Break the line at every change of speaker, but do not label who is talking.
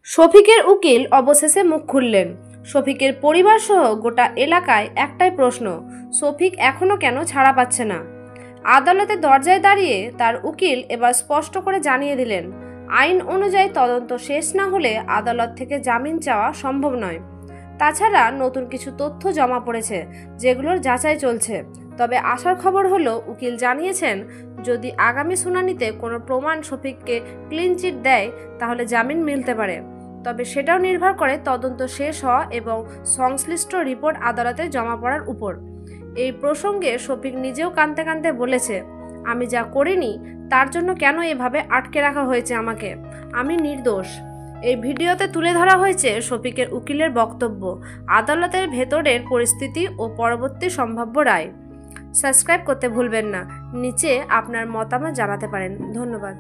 শফিকের উকিল অবশেষে মুখ খুললেন। শফিকের পরিবার সহ গোটা এলাকায় একটাই প্রশ্ন, শফিক এখনো কেন ছাড়া পাচ্ছে না। আদালতের দরজায় দাঁড়িয়ে তার উকিল এবার স্পষ্ট করে জানিয়ে দিলেন, আইন অনুযায়ী তদন্ত শেষ না হলে আদালত থেকে জামিন চাওয়া সম্ভব নয়। তাছাড়া নতুন কিছু তথ্য জমা পড়েছে, যেগুলোর যাচাই চলছে। তবে আসার খবর হলো, উকিল জানিয়েছেন যদি আগামী শুনানিতে কোনো প্রমাণ শফিককে ক্লিন চিট দেয় তাহলে জামিন মিলতে পারে। তবে সেটাও নির্ভর করে তদন্ত শেষ হওয়া এবং সংশ্লিষ্ট রিপোর্ট আদালতে জমা পড়ার উপর। এই প্রসঙ্গে শফিক নিজেও কাঁদতে কাঁদতে বলেছে, আমি যা করিনি তার জন্য কেন এভাবে আটকে রাখা হয়েছে আমাকে, আমি নির্দোষ। এই ভিডিওতে তুলে ধরা হয়েছে শফিকের উকিলের বক্তব্য, আদালতের ভেতরের পরিস্থিতি ও পরবর্তী সম্ভাব্য রায়। সাবস্ক্রাইব করতে ভুলবেন না। নিচে আপনার মতামত জানাতে পারেন। ধন্যবাদ।